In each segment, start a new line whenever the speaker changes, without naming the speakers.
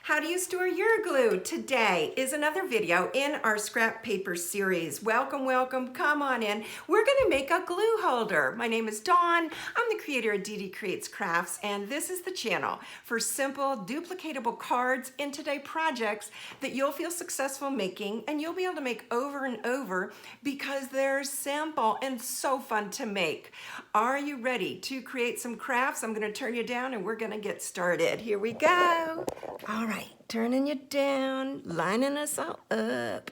How do you store your glue? Today is another video in our scrap paper series. Welcome, welcome, come on in. We're gonna make a glue holder. My name is Dawn. I'm the creator of DDcreates Crafts, and this is the channel for simple, duplicatable cards in today projects that you'll feel successful making, and you'll be able to make over and over because they're simple and so fun to make. Are you ready to create some crafts? I'm gonna turn you down and we're gonna get started. Here we go. All right, turning you down, lining us all up.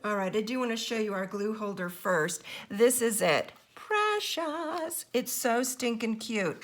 All right, I do want to show you our glue holder first. This is it. Precious. It's so stinking cute.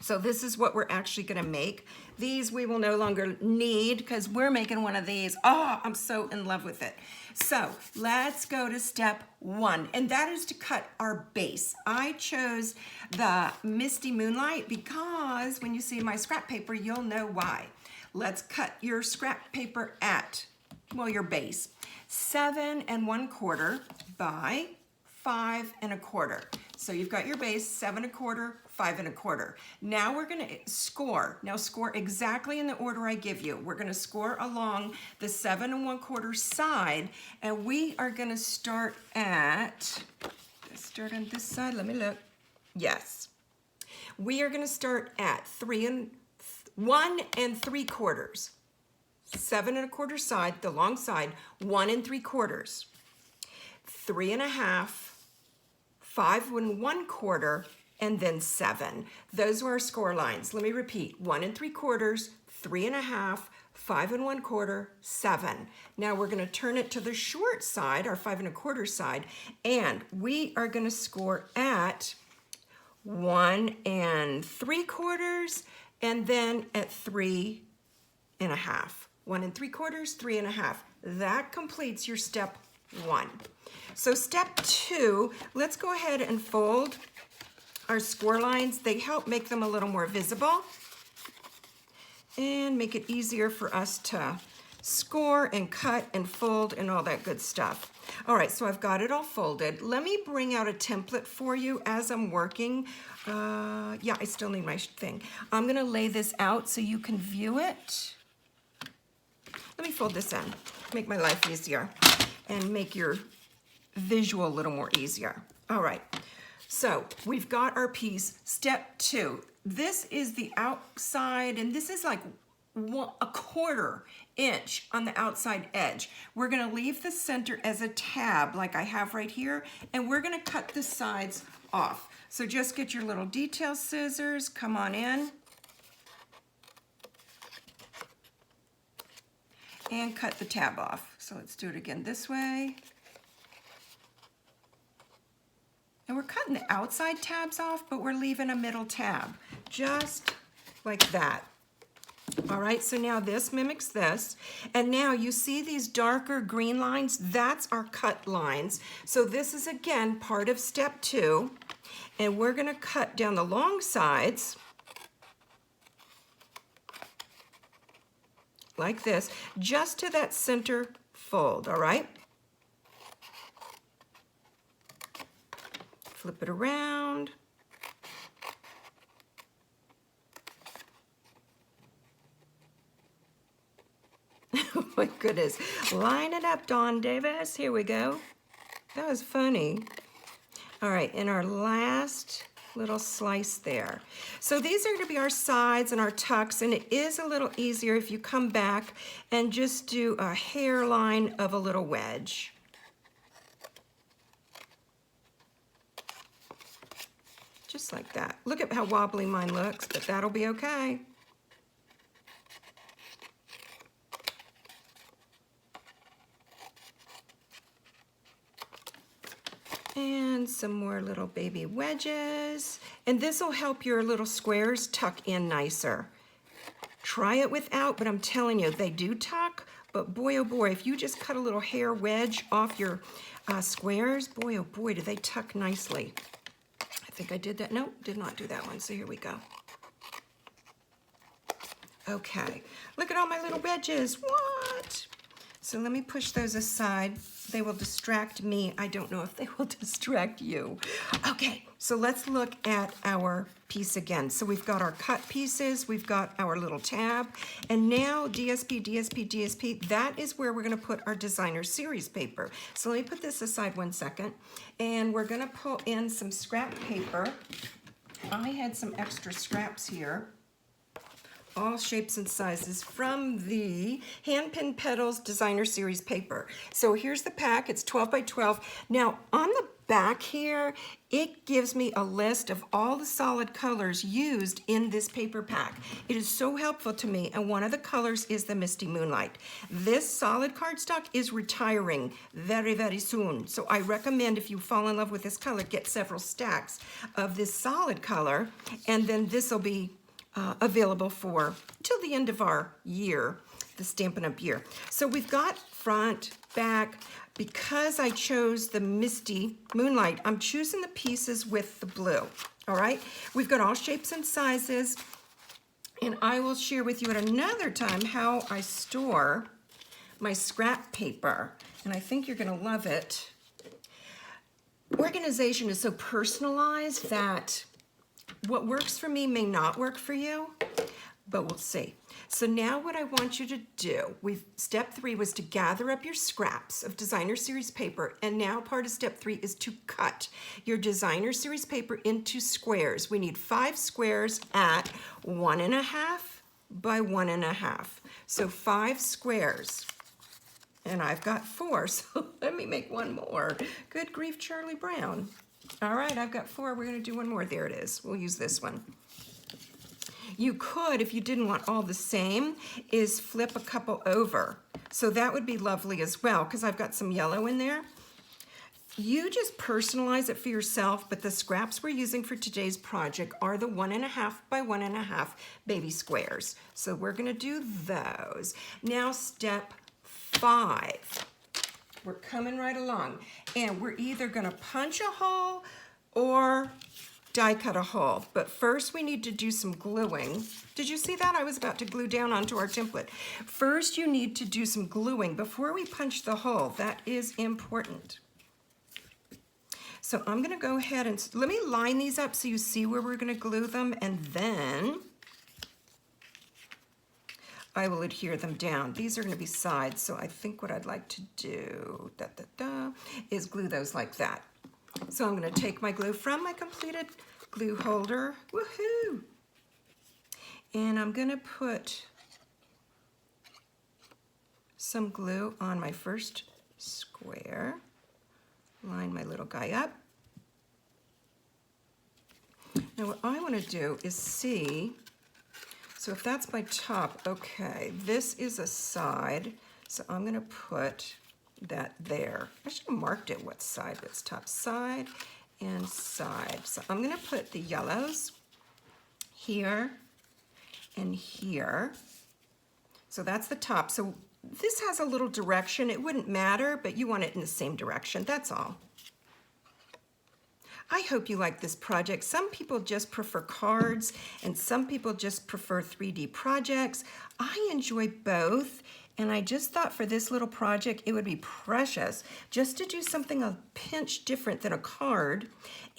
So this is what we're actually going to make. These we will no longer need because we're making one of these. Oh, I'm so in love with it. So let's go to step one, and that is to cut our base. I chose the Misty Moonlight because when you see my scrap paper, you'll know why. Let's cut your scrap paper at, well, your base, 7 1/4 by 5 1/4. So you've got your base, 7 1/4, 5 1/4. Now we're gonna score. Now score exactly in the order I give you. We're gonna score along the 7 1/4 side, and we are gonna start at, let's start on this side, let me look. Yes. We are gonna start at 1 3/4. 7 1/4 side, the long side, 1 3/4. 3 1/2, 5 1/4, and then 7. Those are our score lines. Let me repeat: 1 3/4, 3 1/2, 5 1/4, 7. Now we're going to turn it to the short side, our 5 1/4 side, and we are going to score at 1 3/4, and then at 3 1/2. 1 3/4, 3 1/2. That completes your step one. So step two, let's go ahead and fold our score lines. They help make them a little more visible and make it easier for us to score and cut and fold and all that good stuff. All right, so I've got it all folded. Let me bring out a template for you as I'm working. Yeah, I still need my thing. I'm gonna lay this out so you can view it. Let me fold this in, make my life easier and make your visual a little more easier. All right, so we've got our piece. Step two, this is the outside, and this is like 1/4 inch on the outside edge. We're gonna leave the center as a tab like I have right here, and we're gonna cut the sides off. So just get your little detail scissors, come on in, and cut the tab off. So let's do it again this way. And we're cutting the outside tabs off, but we're leaving a middle tab, just like that. All right, so now this mimics this. And now you see these darker green lines? That's our cut lines. So this is, again, part of step two. And we're gonna cut down the long sides, like this, just to that center fold, all right? Flip it around. Oh my goodness. Line it up, Dawn Davis. Here we go. That was funny. All right, in our last little slice there. So these are going to be our sides and our tucks, and it is a little easier if you come back and just do a hairline of a little wedge. Just like that. Look at how wobbly mine looks, but that'll be okay. And some more little baby wedges. And this will help your little squares tuck in nicer. Try it without, but I'm telling you, they do tuck, but boy, oh boy, if you just cut a little hair wedge off your squares, boy, oh boy, do they tuck nicely. I think I did that. Nope, did not do that one, so here we go. Okay, look at all my little wedges. What? So let me push those aside. They will distract me. I don't know if they will distract you. Okay, so let's look at our piece again. So we've got our cut pieces, we've got our little tab, and now DSP, DSP, DSP, that is where we're gonna put our designer series paper. So let me put this aside 1 second, and we're gonna pull in some scrap paper. I had some extra scraps here, all shapes and sizes from the Hand Pin Petals Designer Series paper. So here's the pack, it's 12 by 12. Now on the back here, it gives me a list of all the solid colors used in this paper pack. It is so helpful to me, and one of the colors is the Misty Moonlight. This solid cardstock is retiring very, very soon. So I recommend, if you fall in love with this color, get several stacks of this solid color, and then this will be available for till the end of our year, the Stampin' Up! Year. So we've got front, back. Because I chose the Misty Moonlight, I'm choosing the pieces with the blue, all right? We've got all shapes and sizes, and I will share with you at another time how I store my scrap paper, and I think you're gonna love it. Organization is so personalized that what works for me may not work for you, but we'll see. So now what I want you to do, step 3 was to gather up your scraps of designer series paper, and now part of step 3 is to cut your designer series paper into squares. We need 5 squares at 1.5 by 1.5. So 5 squares. And I've got 4, so let me make one more. Good grief, Charlie Brown. All right, I've got 4, we're gonna do one more. There it is, we'll use this one. You could, if you didn't want all the same, is flip a couple over. So that would be lovely as well, because I've got some yellow in there. You just personalize it for yourself, but the scraps we're using for today's project are the 1.5 by 1.5 baby squares. So we're gonna do those. Now step 5. We're coming right along, and we're either gonna punch a hole or die cut a hole. But first we need to do some gluing. Did you see that? I was about to glue down onto our template. First you need to do some gluing before we punch the hole. That is important. So I'm gonna go ahead and, let me line these up so you see where we're gonna glue them, and then I will adhere them down. These are gonna be sides, so I think what I'd like to do, is glue those like that. So I'm gonna take my glue from my completed glue holder, woohoo! And I'm gonna put some glue on my first square, line my little guy up. Now what I wanna do is see, so if that's my top, okay, this is a side, so I'm gonna put that there. I should have marked it what side. That's top, side and side. So I'm gonna put the yellows here and here. So that's the top. So this has a little direction. It wouldn't matter, but you want it in the same direction. That's all. I hope you like this project. Some people just prefer cards, and some people just prefer 3D projects. I enjoy both. And I just thought for this little project, it would be precious just to do something a pinch different than a card.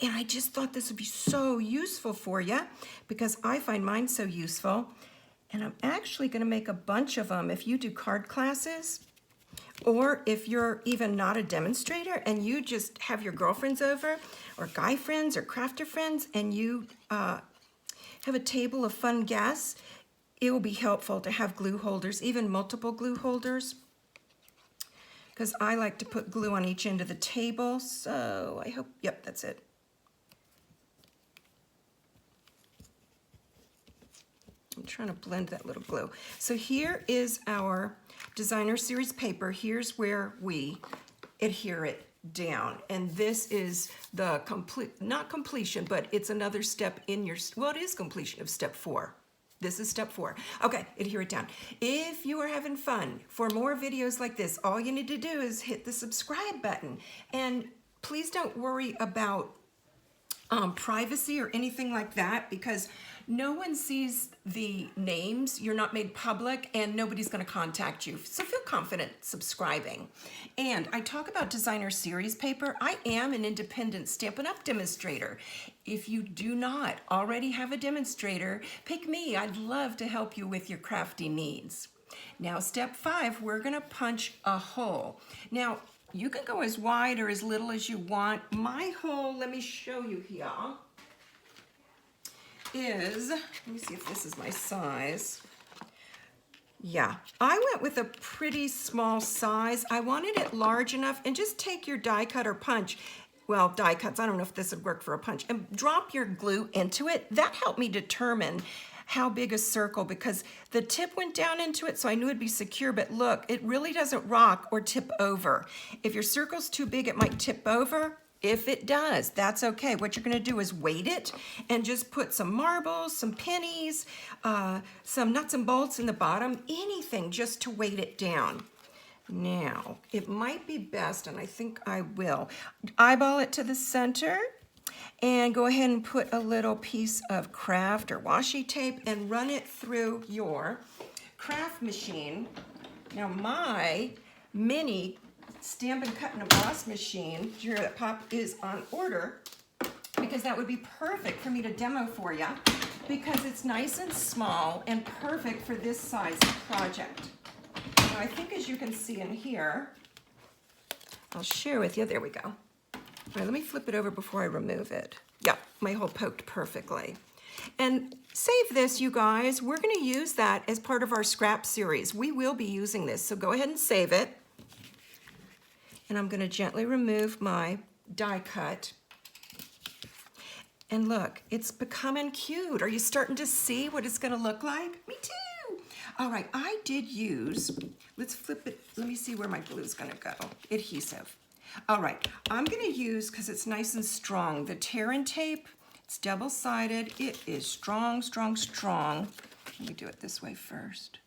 And I just thought this would be so useful for you, because I find mine so useful. And I'm actually gonna make a bunch of them if you do card classes, or if you're even not a demonstrator and you just have your girlfriends over, or guy friends or crafter friends, and you have a table of fun guests. It will be helpful to have glue holders, even multiple glue holders, because I like to put glue on each end of the table. So I hope, yep, that's it. I'm trying to blend that little glue. So here is our designer series paper. Here's where we adhere it down. And this is the not completion, but it's another step in your, well, it is completion of step 4. This is step 4. Okay, adhere it down. If you are having fun, for more videos like this, all you need to do is hit the subscribe button. And please don't worry about privacy or anything like that, because No one sees the names, you're not made public, and nobody's gonna contact you. So feel confident subscribing. And I talk about designer series paper. I am an independent Stampin' Up! Demonstrator. If you do not already have a demonstrator, pick me. I'd love to help you with your crafty needs. Now, step 5, we're gonna punch a hole. Now, you can go as wide or as little as you want. My hole, let me show you here, is, let me see if this is my size. Yeah, I went with a pretty small size. I wanted it large enough, and just take your die cut or punch, well, die cuts, I don't know if this would work for a punch, and drop your glue into it. That helped me determine how big a circle, because the tip went down into it, so I knew it'd be secure, but look, it really doesn't rock or tip over. If your circle's too big, it might tip over. If it does, that's okay. What you're gonna do is weight it and just put some marbles, some pennies, some nuts and bolts in the bottom, anything just to weight it down. Now, it might be best, and I think I will, eyeball it to the center and go ahead and put a little piece of craft or washi tape and run it through your craft machine. Now, my mini Stampin' Cut Emboss machine here at Pop is on order, because that would be perfect for me to demo for you, because it's nice and small and perfect for this size project. Now, I think, as you can see in here, I'll share with you, there we go. All right, let me flip it over before I remove it. Yeah, my hole poked perfectly. And save this, you guys. We're gonna use that as part of our scrap series. We will be using this, so go ahead and save it. And I'm gonna gently remove my die cut. And look, it's becoming cute. Are you starting to see what it's gonna look like? Me too. All right, I did use, let's flip it, let me see where my glue is gonna go. Adhesive. All right, I'm gonna use, because it's nice and strong, the tear and tape. It's double-sided. It is strong, strong, strong. Let me do it this way first,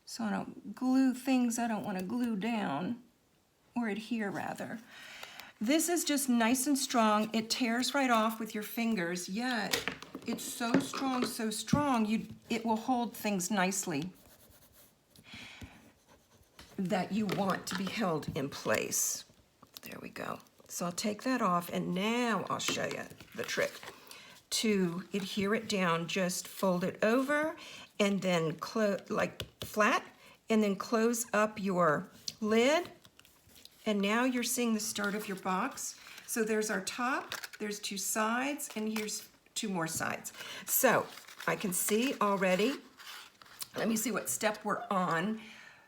so I don't glue things I don't wanna glue down. Or adhere, rather. This is just nice and strong. It tears right off with your fingers, yet it's so strong, it will hold things nicely that you want to be held in place. There we go. So I'll take that off, and now I'll show you the trick. To adhere it down, just fold it over and then like flat, and then close up your lid. And now you're seeing the start of your box. So there's our top, there's 2 sides, and here's 2 more sides. So I can see already, let me see what step we're on.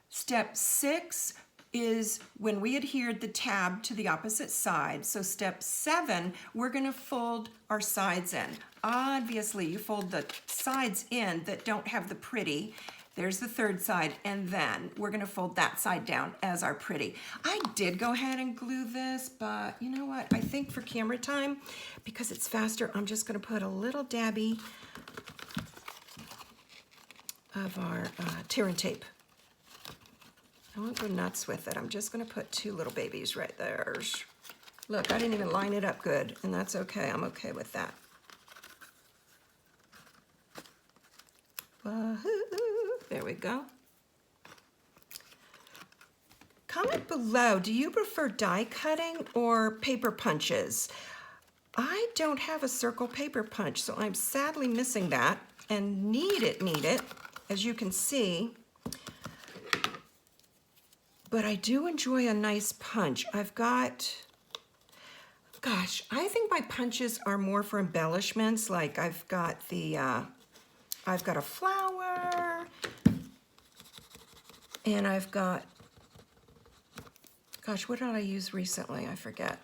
Step 6 is when we adhered the tab to the opposite side. So step 7, we're gonna fold our sides in. Obviously, you fold the sides in that don't have the pretty. There's the 3rd side, and then we're gonna fold that side down as our pretty. I did go ahead and glue this, but you know what? I think for camera time, because it's faster, I'm just gonna put a little dabby of our tear and tape. I won't go nuts with it. I'm just gonna put 2 little babies right there. Look, I didn't even line it up good, and that's okay. I'm okay with that. Wahoo! There we go. Comment below, do you prefer die cutting or paper punches? I don't have a circle paper punch, so I'm sadly missing that, and need it, as you can see. But I do enjoy a nice punch. I've got, gosh, I think my punches are more for embellishments. Like I've got a flower, and I've got, gosh, what did I use recently? I forget.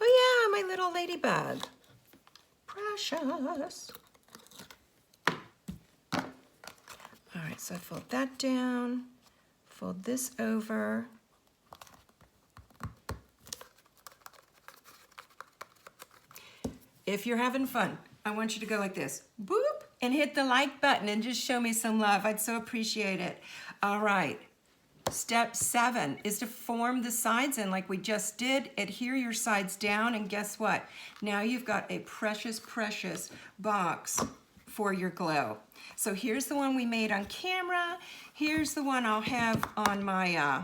Oh yeah, my little ladybug. Precious. All right, so I fold that down, fold this over. If you're having fun, I want you to go like this, boop, and hit the like button and just show me some love. I'd so appreciate it. All right, step 7 is to form the sides in like we just did. Adhere your sides down, and guess what? Now you've got a precious, precious box for your glue. So here's the one we made on camera. Here's the one I'll have on my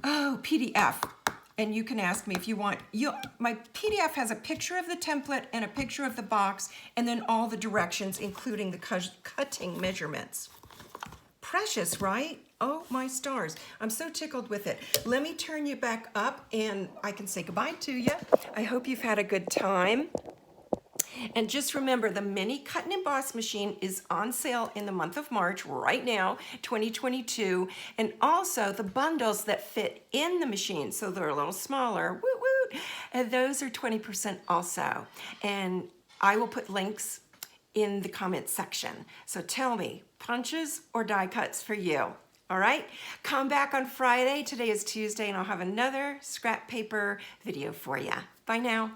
PDF. And you can ask me if you want. My PDF has a picture of the template and a picture of the box, and then all the directions, including the cutting measurements. Precious, right? Oh my stars. I'm so tickled with it. Let me turn you back up and I can say goodbye to you. I hope you've had a good time. And just remember, the mini Cut and Emboss machine is on sale in the month of March right now, 2022. And also the bundles that fit in the machine, so they're a little smaller, woot woot, and those are 20% also. And I will put links in the comments section. So tell me, punches or die cuts for you? All right, come back on Friday. Today is Tuesday, and I'll have another scrap paper video for you. Bye now.